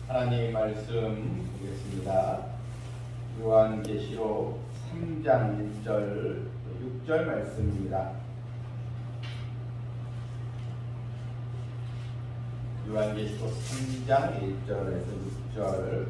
하나님의 말씀 보겠습니다. 요한계시록 3장 1절 6절 말씀입니다. 요한계시록 3장 1절에서 6절.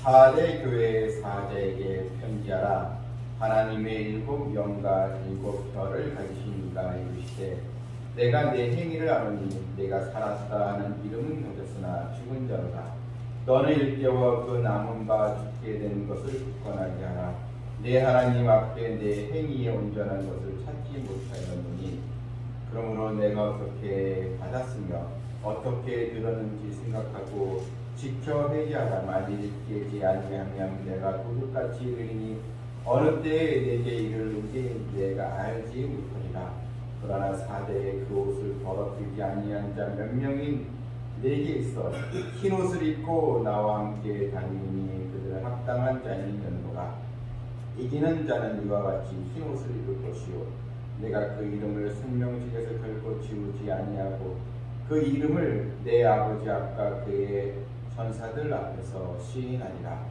사대 교회의 사제에게 편지하라. 하나님의 일곱 영과 일곱 별을 가지신 이가 이르시되 내가 내 행위를 아노니 내가 살았다 하는 이름은 가졌으나 죽은 자로다. 너는 일깨워 그 남은 바 죽게 된 것을 굳건하게 하라. 내 하나님 앞에 내 행위에 온전한 것을 찾지 못하였노니 그러므로 내가 어떻게 받았으며 어떻게 들었는지 생각하고 지켜 회개하라. 만일 깨지 아니하면 내가 도둑같이 이르리니 어느 때에 내게 이르는지 내가 알지 못하리라. 그러나 사대에 그 옷을 더럽히지 아니한 자 몇 명이 내게 있어 흰 옷을 입고 나와 함께 다니니 그들은 합당한 자이니라. 이기는 자는 이와 같이 흰 옷을 입을 것이요 내가 그 이름을 생명책에서 결코 지우지 아니하고 그 이름을 내 아버지 앞과 그의 천사들 앞에서 시인하리라.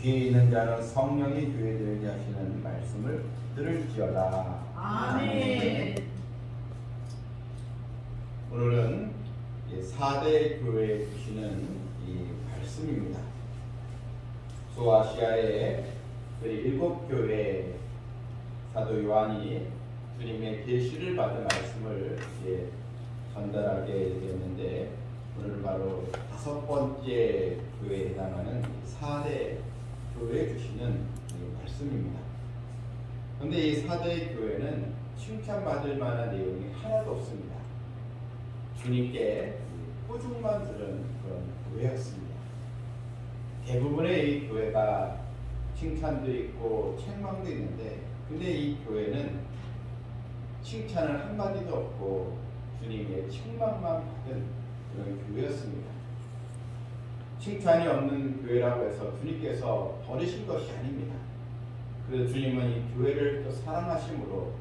귀에 있는 자는 성령이 교회들에게 하시는 말씀을 들을지어다. 아멘. 오늘은 4대 교회에 주시는 이 말씀입니다. 소아시아의 그 7교회 사도 요한이 주님의 계시를 받은 말씀을 전달하게 되었는데, 오늘 바로 5번째 교회에 해당하는 4대 교회에 주시는 말씀입니다. 그런데 이 4대 교회는 칭찬받을 만한 내용이 하나도 없습니다. 주님께 꾸중만 들은 그런 교회였습니다. 대부분의 이 교회가 칭찬도 있고 책망도 있는데, 근데 이 교회는 칭찬을 한마디도 없고 주님의 책망만 받은 그런 교회였습니다. 칭찬이 없는 교회라고 해서 주님께서 버리신 것이 아닙니다. 그래서 주님은 이 교회를 또 사랑하심으로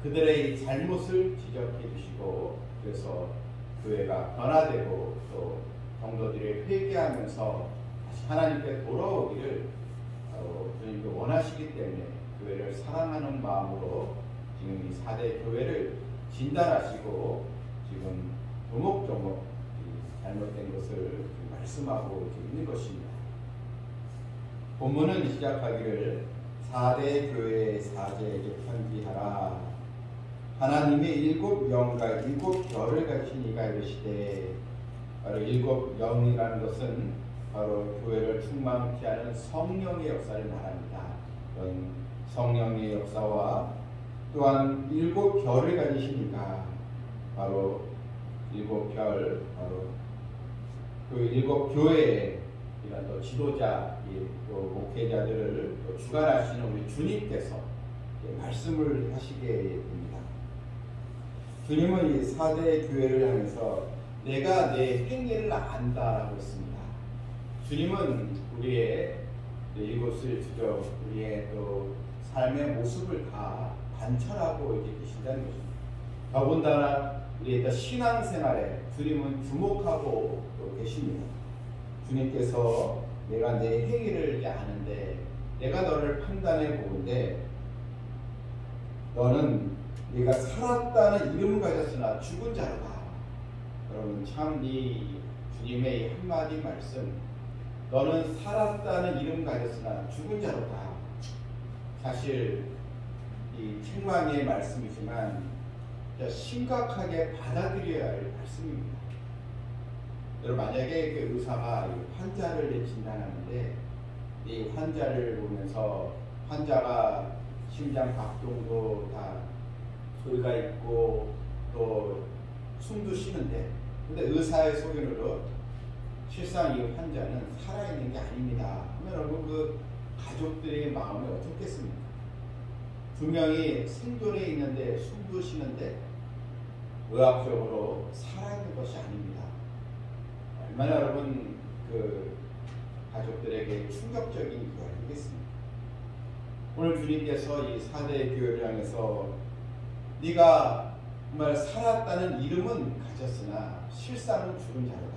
그들의 이 잘못을 지적해 주시고, 그래서 교회가 변화되고 또 성도들이 회개하면서 다시 하나님께 돌아오기를 주님도 원하시기 때문에 교회를 사랑하는 마음으로 지금 이 4대 교회를 진단하시고 지금 조목조목 잘못된 것을 말씀하고 있는 것입니다. 본문은 시작하기를 4대 교회의 사제에게 편지하라. 하나님의 일곱 영과 일곱 별을 가진 이가 이르시되, 바로 일곱 영이라는 것은 바로 교회를 충만케 하는 성령의 역사를 말합니다. 그런 성령의 역사와 또한 일곱 별을 가지신 이가 바로 일곱 별, 바로 그 일곱 교회의 이런 또 지도자, 또 목회자들을 또 주관하시는 우리 주님께서 말씀을 하시게 됩니다. 주님은 이 4대 교회를 향해서 내가 내 행위를 안다라고 했습니다. 주님은 우리의 이곳을 주저 우리의 또 삶의 모습을 다 관찰하고 이렇게 계신다는 것입니다. 더군다나 우리의 신앙생활에 주님은 주목하고 또 계십니다. 주님께서 내가 내 행위를 아는데, 내가 너를 판단해 보는데 너는 네가 살았다는 이름을 가졌으나 죽은 자로다. 여러분, 참 이 주님의 한마디 말씀, 너는 살았다는 이름 가졌으나 죽은 자로다. 사실 이 책망의 말씀이지만 심각하게 받아들여야 할 말씀입니다. 여러분, 만약에 그 의사가 환자를 진단하는데 이 환자를 보면서 환자가 심장 박동도 다 소리가 있고 또 숨도 쉬는데, 근데 의사의 소견으로 실상 이 환자는 살아있는 게 아닙니다 하면 여러분, 그 가족들의 마음이 어떻겠습니까? 분명히 생존에 있는데 숨도 쉬는데 의학적으로 살아있는 것이 아닙니다. 얼마나 여러분 그 가족들에게 충격적인 이야기겠습니까? 오늘 주님께서 이 4대 교회를 향해서 네가 정말 살았다는 이름은 가졌으나 실상은 죽은 자로다.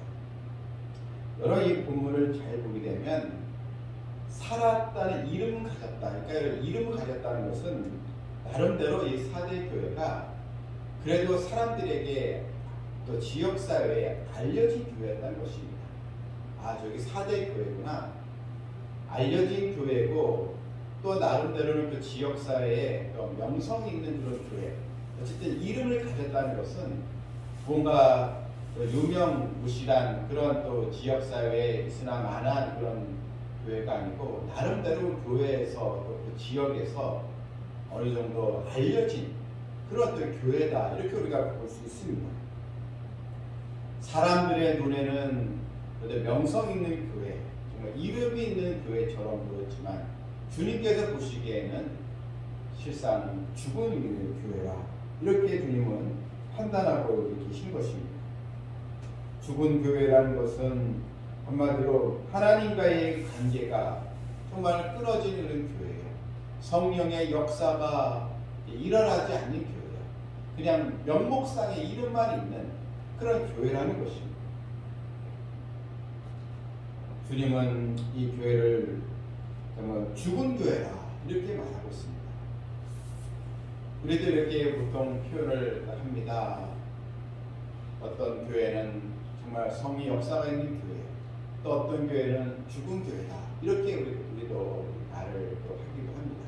여러 이 본문을 잘 보게 되면 살았다는 이름을 가졌다. 그러니까 이름을 가졌다는 것은 나름대로 이 사대 교회가 그래도 사람들에게 또 지역사회에 알려진 교회였다는 것입니다. 아, 저기 사대 교회구나. 알려진 교회고 또 나름대로는 그 지역사회에 또 명성이 있는 그런 교회. 어쨌든 이름을 가졌다는 것은 뭔가 유명무실한 그런 또 지역사회에 있으나 마나한 그런 교회가 아니고 나름대로 교회에서 또 그 지역에서 어느 정도 알려진 그런 또 교회다. 이렇게 우리가 볼 수 있습니다. 사람들의 눈에는 명성 있는 교회, 정말 이름이 있는 교회처럼 보였지만 주님께서 보시기에는 실상 죽음 있는 교회라. 이렇게 주님은 판단하고 계신 것입니다. 죽은 교회라는 것은 한마디로 하나님과의 관계가 정말 끊어지는 교회예요. 성령의 역사가 일어나지 않는 교회예요. 그냥 명목상의 이름만 있는 그런 교회라는 것입니다. 주님은 이 교회를 정말 죽은 교회라 이렇게 말하고 있습니다. 우리도 이렇게 보통 표현을 합니다. 어떤 교회는 정말 성의 역사가 있는 교회, 또 어떤 교회는 죽은 교회다. 이렇게 우리도 말을 또 하기도 합니다.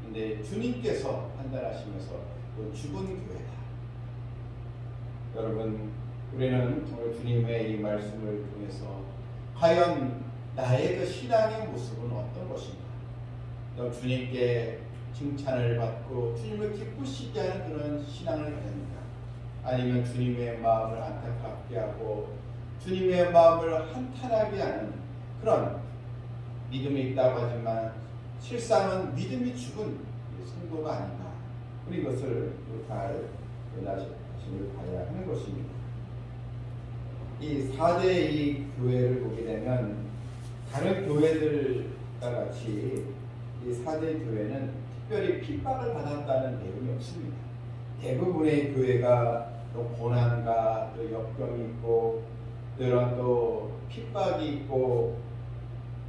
근데 주님께서 판단하시면서 또 죽은 교회다. 여러분, 우리는 오늘 주님의 이 말씀을 통해서 과연 나의 그 신앙의 모습은 어떤 것인가? 또 주님께 칭찬을 받고 주님을 기쁘시게 하는 그런 신앙을 가졌는가? 아니면 주님의 마음을 안타깝게 하고 주님의 마음을 한탄하게 하는 그런 믿음이 있다고 하지만 실상은 믿음이 죽은 성도가 아닌가? 우리 이것을 잘 자신을 봐야 하는 것입니다. 이 4대 이 교회를 보게 되면 다른 교회들과 같이 이 4대 교회는 특별히 핍박을 받았다는 내용이 없습니다. 대부분의 교회가 또 고난과 또 역경이 있고 또 이런 또 핍박이 있고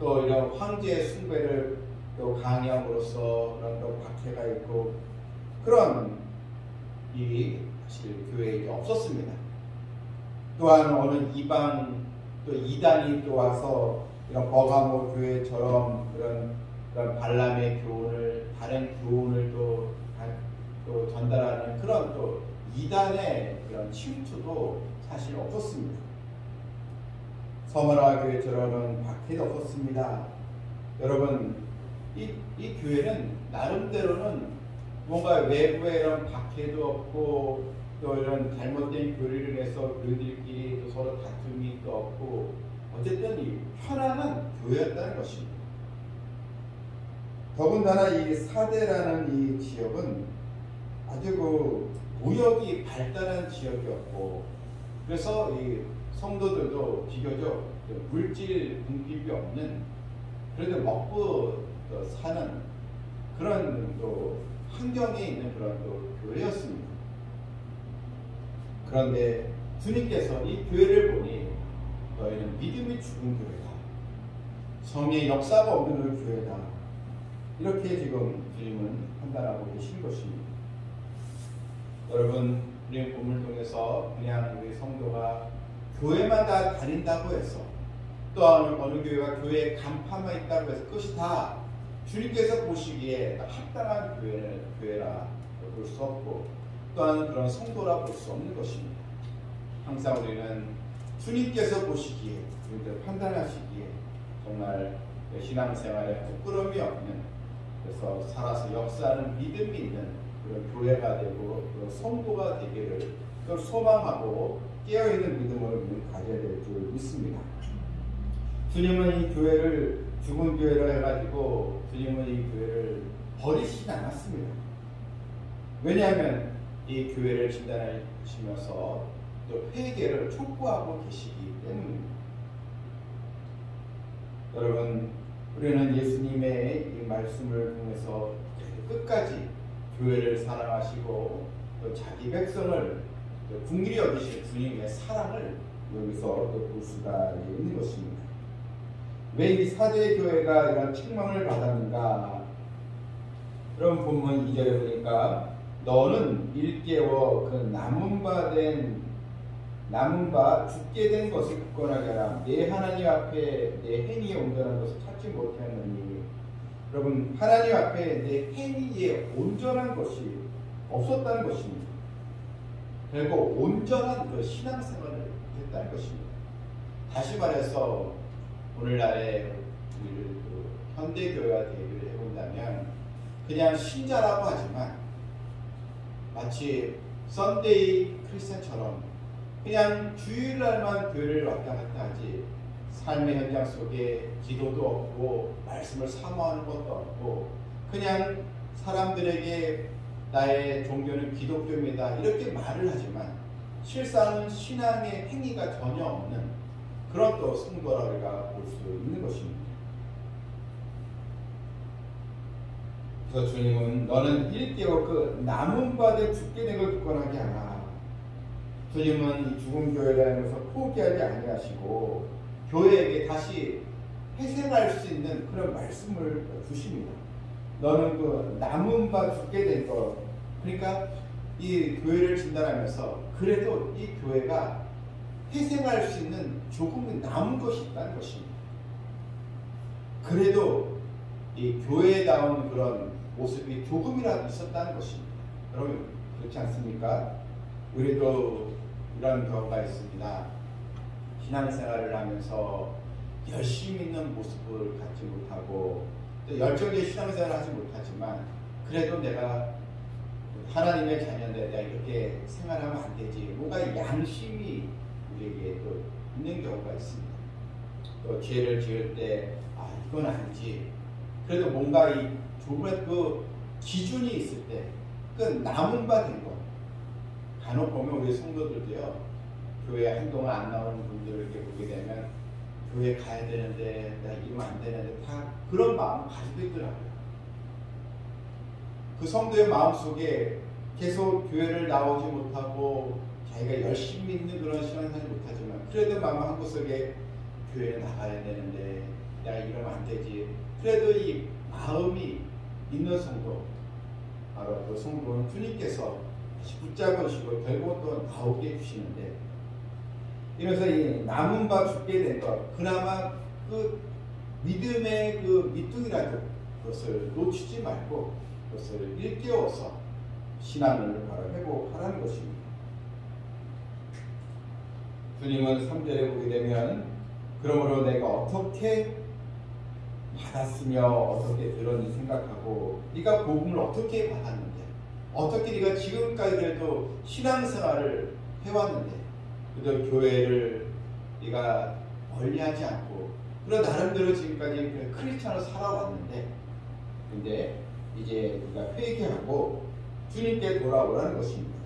또 이런 황제의 숭배를 또 강요함으로써 그런 또 박해가 있고 그런 일이 사실 교회에 없었습니다. 또한 어느 이방 또 이단이 또 와서 이런 버가모 교회처럼 그런 발람의 교훈을 다른 교훈을 또 전달하는 그런 또 이단의 그런 침투도 사실 없었습니다. 서머나 교회처럼은 박해도 없었습니다. 여러분, 이 교회는 나름대로는 뭔가 외부에 이런 박해도 없고 또 이런 잘못된 교리를 해서 교회들끼리 또 서로 다툼이 또 없고 어쨌든 이 편안한 교회였다는 것입니다. 더군다나 이 사대라는 이 지역은 아주 그 무역이 발달한 지역이었고 그래서 이 성도들도 비교적 물질 궁핍이 없는 그래도 먹고 사는 그런 또 환경에 있는 그런 또 교회였습니다. 그런데 주님께서 이 교회를 보니 너희는 믿음이 죽은 교회다. 성의 역사가 없는 교회다. 이렇게 지금 주님은 판단하고 계신 것입니다. 여러분, 우리 본문을 통해서 그냥 우리 성도가 교회마다 다닌다고 해서 또 어느 교회가 교회에 간파만 있다고 해서 그것이 다 주님께서 보시기에 합당한 교회라 볼 수 없고 또한 그런 성도라 볼 수 없는 것입니다. 항상 우리는 주님께서 보시기에 우리들 판단하시기에 정말 신앙생활에 부끄러움이 없는 그래서 살아서 역사하는 믿음이 있는 그런 교회가 되고 그런 성도가 되기를 소망하고 깨어있는 믿음을 가져야 될 줄 믿습니다. 주님은 이 교회를 죽은 교회로 해가지고 주님은 이 교회를 버리시지 않았습니다. 왜냐하면 이 교회를 진단하시면서 또 회개를 촉구하고 계시기 때문입니다. 여러분, 우리는 예수님의 이 말씀을 통해서 끝까지 교회를 사랑하시고 또 자기 백성을 긍휼히 여기실 주님의 사랑을 여기서 또 볼 수가 있는 것입니다. 왜 이 사대 교회가 이런 책망을 받았는가? 그럼 본문 2절에 보니까 너는 일깨워 그 남은 바 죽게 된 것을 굳건하게 하라. 내 하나님 앞에 내 행위에 온전한 것을 찾지 못하느니. 여러분, 하나님 앞에 내 행위에 온전한 것이 없었다는 것입니다. 결국 온전한 그 신앙생활을 했다는 것입니다. 다시 말해서 오늘날의 현대교회와 대비를 해본다면 그냥 신자라고 하지만 마치 썬데이 크리스천처럼 그냥 주일날만 교회를 왔다 갔다 하지 삶의 현장 속에 기도도 없고 말씀을 사모하는 것도 없고 그냥 사람들에게 나의 종교는 기독교입니다 이렇게 말을 하지만 실상은 신앙의 행위가 전혀 없는 그런 또 성도라 우리가 볼 수 있는 것입니다. 그래서 주님은 너는 일깨워 그 남은 바되 죽게 된 걸 굳건하게 하라. 주님은 이 죽은 교회라면서 포기하지 아니하시고 교회에게 다시 회생할 수 있는 그런 말씀을 주십니다. 너는 그 남은 바 죽게 된 것, 그러니까 이 교회를 진단하면서 그래도 이 교회가 회생할 수 있는 조금 남은 것이 있다는 것입니다. 그래도 이 교회다운 그런 모습이 조금이라도 있었다는 것입니다. 여러분 그렇지 않습니까? 우리도 이런 경우가 있습니다. 신앙생활을 하면서 열심히 있는 모습을 갖지 못하고 또 열정적인 신앙생활을 하지 못하지만 그래도 내가 하나님의 자녀인데 내가 이렇게 생활하면 안 되지. 뭔가 양심이 우리에게 또 있는 경우가 있습니다. 또 죄를 지을 때 이건 아니지. 그래도 뭔가 이 조금의 그 기준이 있을 때 그 남은 바 된 것. 간혹 보면 우리 성도들도요. 교회 한동안 안 나오는 분들을 이렇게 보게 되면 교회 가야 되는데 내가 이러면 안 되는데 다 그런 마음을 가지고 있더라고요. 그 성도의 마음속에 계속 교회를 나오지 못하고 자기가 열심히 있는 그런 신앙을 하지 못하지만 그래도 마음 한구석에 교회에 나가야 되는데 내가 이러면 안 되지. 그래도 이 마음이 있는 성도, 바로 그 성도는 주님께서 붙잡으시고 결국 또 나오게 해주시는데, 이래서 이 남은 바 죽게 된 것, 그나마 그 믿음의 그 밑둥이라도 그것을 놓치지 말고 그것을 일깨워서 신앙을 바로 회복하라는 것입니다. 주님은 3절에 보게 되면 그러므로 내가 어떻게 받았으며 어떻게 들었는지 생각하고 네가 복음을 어떻게 받았는데 어떻게 네가 지금까지 그래도 신앙생활을 해왔는데 그래도 교회를 네가 멀리하지 않고 그런 나름대로 지금까지 크리스찬으로 살아왔는데 근데 이제 네가 회개하고 주님께 돌아오라는 것입니다.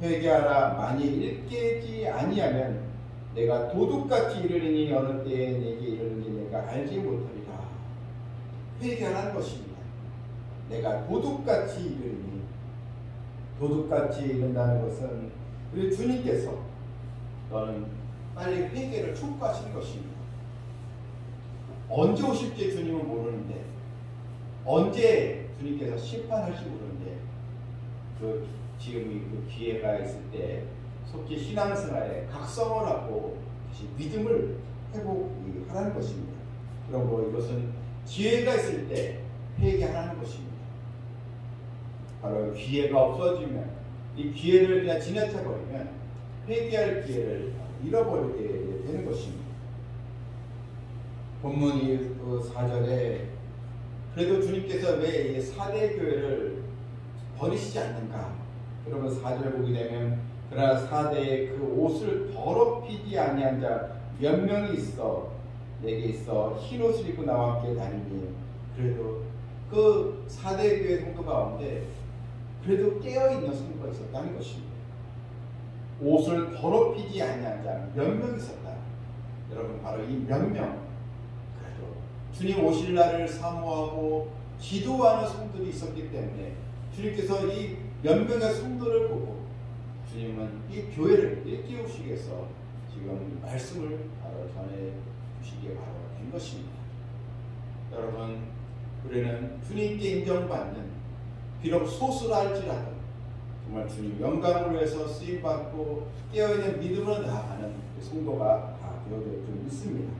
회개하라. 만일 일깨지 아니하면 내가 도둑같이 이르리니 어느 때에 내게 이르는지 내가 알지 못하리라. 회개하라는 것입니다. 내가 도둑같이 이르리니, 도둑같이 이른다는 것은 우리 주님께서 너는 빨리 회개를 촉구하시는 것입니다. 언제 오실지 주님은 모르는데 언제 주님께서 심판할지 모르는데 지금 그 기회가 있을 때 속히 신앙생활에 각성을 하고 다시 믿음을 회복하라는 것입니다. 그리고 이것은 기회가 있을 때 회개하라는 것입니다. 바로 기회가 없어지면 이 기회를 그냥 지나쳐버리면 회개할 기회를 잃어버리게 되는 것입니다. 본문 4절에 그래도 주님께서 왜 4대 교회를 버리시지 않는가? 여러분 4절 보게 되면 그러나 4대의 그 옷을 더럽히지 아니한 자 몇 명이 있어 내게 있어 흰 옷을 입고 나와 함께 다니니 그래도 그 4대 교회 성도 가운데 그래도 깨어있는 성도가 있었다는 것입니다. 옷을 더럽히지 아니한 자 몇 명 있었다. 여러분 바로 이 몇 명 그래도 주님 오실 날을 사모하고 기도하는 성도들이 있었기 때문에 주님께서 이 몇 명의 성도를 보고 주님은 이 교회를 일깨우시기 위해서 지금 말씀을 바로 전해 주시기에 바로 된 것입니다. 여러분, 우리는 주님께 인정받는, 비록 소수랄지라도 정말 주님 영광을 위해서 쓰임받고 깨어있는 믿음으로 나아가는 성도가 다 되어야 될 줄 믿습니다.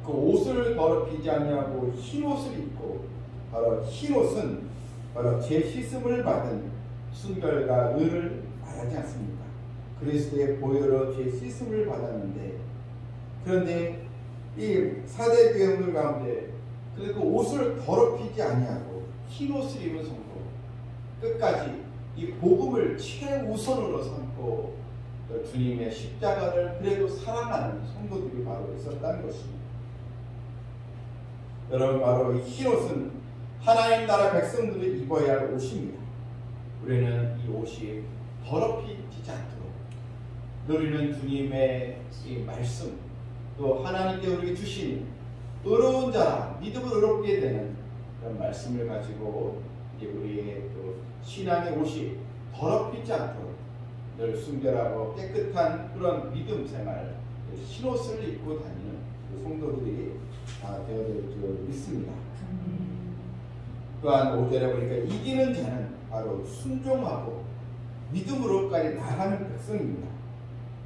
그 옷을 더럽히지 않냐고 흰 옷을 입고, 바로 흰 옷은 바로 제 씻음을 받은 순결과 의를 말하지 않습니까? 그리스도의 보혈로 제 씻음을 받았는데, 그런데 이 사대 교회들 가운데 그 옷을 더럽히지 아니하고 흰 옷을 입은 성도, 끝까지 이 복음을 최우선으로 삼고 주님의 십자가를 그래도 사랑하는 성도들이 바로 있었다는 것입니다. 여러분, 바로 이 흰 옷은 하나님 나라 백성들이 입어야 할 옷입니다. 우리는 이 옷이 더럽히지 않도록 누리는 주님의 이 말씀, 또 하나님께 우리에게 주신 의로운 자라 믿음을 의롭게 되는 그런 말씀을 가지고 이제 우리의 또 신앙의 옷이 더럽히지 않도록 늘 순결하고 깨끗한 그런 믿음 생활, 흰옷을 입고 다니는 그 성도들이 다 되어야 될 줄 믿습니다. 또한 5절에 보니까 이기는 자는 바로 순종하고 믿음으로까지 나가는 백성입니다.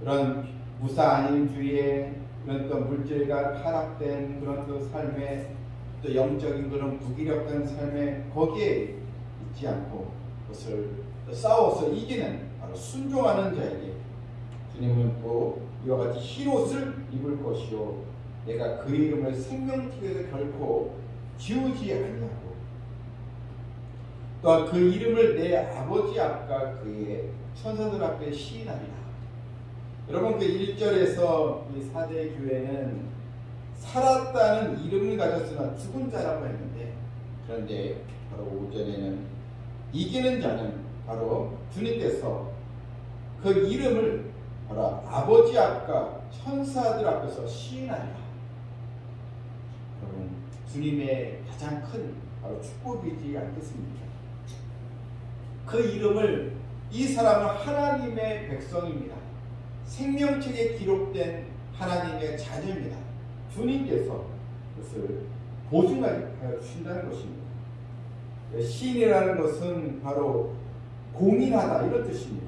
그런 무사 아닌 주위에 그런 또 물질과 타락된 그런 또 삶에, 또 영적인 그런 무기력한 삶에 거기에 있지 않고 그것을 싸워서 이기는 바로 순종하는 자에게 주님은 또 이와 같이 흰옷을 입을 것이요 내가 그 이름을 생명책에 결코 지우지 아니하고, 또한 그 이름을 내 아버지 앞과 그의 천사들 앞에 시인하리라. 여러분, 그 1절에서 이 사대 교회는 살았다는 이름을 가졌으나 죽은 자라고 했는데, 그런데 바로 5절에는 이기는 자는 바로 주님께서 그 이름을 바로 아버지 앞과 천사들 앞에서 시인하리라. 여러분, 주님의 가장 큰 바로 축복이지 않겠습니까? 그 이름을, 이 사람은 하나님의 백성입니다. 생명책에 기록된 하나님의 자녀입니다. 주님께서 그것을 보증하여 주신다는 것입니다. 시인이라는 것은 바로 공인하다, 이런 뜻입니다.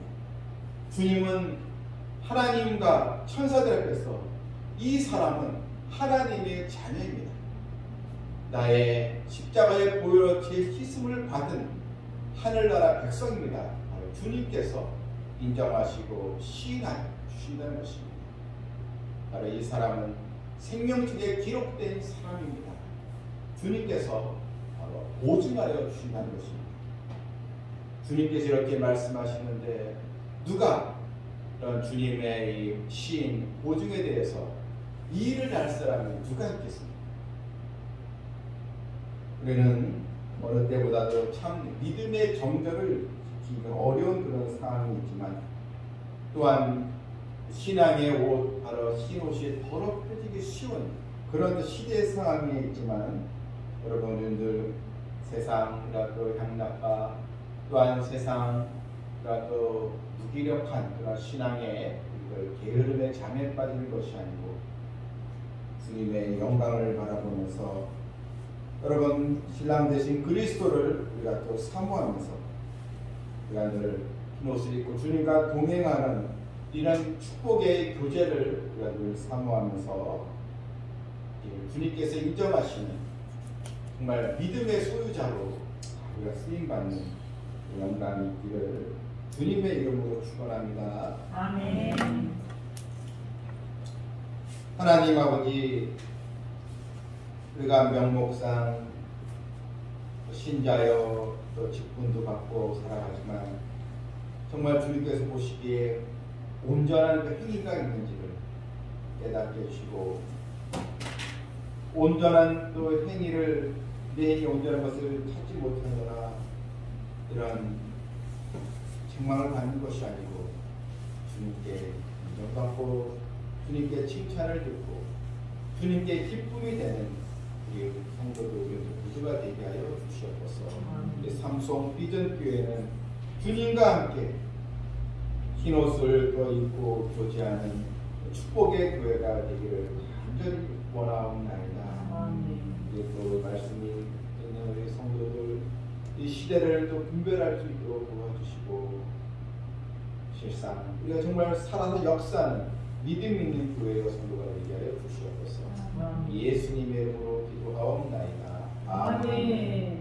주님은 하나님과 천사들 앞에서 이 사람은 하나님의 자녀입니다. 나의 십자가의 보혈로 제 씻음을 받은 하늘나라 백성입니다. 바로 주님께서 인정하시고 시인하여 주신다는 것입니다. 바로 이 사람은 생명책에 기록된 사람입니다. 주님께서 바로 보증하여 주신다는 것입니다. 주님께서 이렇게 말씀하시는데 누가 이런 주님의 이 시인 보증에 대해서 이 일을 할 사람이 누가 있겠습니까? 우리는 어느 때보다도 참 믿음의 정절을 지키기가 어려운 그런 상황이 있지만, 또한 신앙의 옷, 바로 흰옷이 더럽혀지기 쉬운 그런 시대의 상황에 있지만, 여러분들 세상이라도 향락과 또한 세상이라도 무기력한 그런 신앙의 게으름의 잠에 빠지는 것이 아니고 주님의 영광을 바라보면서 여러분 신랑 되신 그리스도를 우리가 또 사모하면서 우리가 늘 흰옷을 입고 주님과 동행하는 이런 축복의 교제를 우리가 늘 사모하면서 주님께서 인정하시는 정말 믿음의 소유자로 우리가 쓰임받는 영광이 있기를 주님의 이름으로 축원합니다. 아멘. 하나님 아버지, 우리가 명목상 신자여 또 직분도 받고 살아가지만 정말 주님께서 보시기에 온전한 그 행위가 있는지를 깨닫게 해주시고, 온전한 또 행위를 내 행위 온전한 것을 찾지 못하느라 이런 책망을 받는 것이 아니고 주님께 인정받고 주님께 칭찬을 듣고 주님께 기쁨이 되는 우리 성도들 모두가 되게 하여 주시옵소서. 우리 삼성 비전교회는 주님과 함께 흰옷을 입고 교제하는 축복의 교회가 되기를 간절히 원하옵나이다. 이제 또 말씀이 있는 우리 성도들 이 시대를 또 분별할 수 있도록 도와주시고 실상 우리가 정말 살아서 역사하는 믿음 있는 교회가 성도가 되게 하여 주시옵소서. 예수님의 이름으로 기도하옵나이다. 아멘.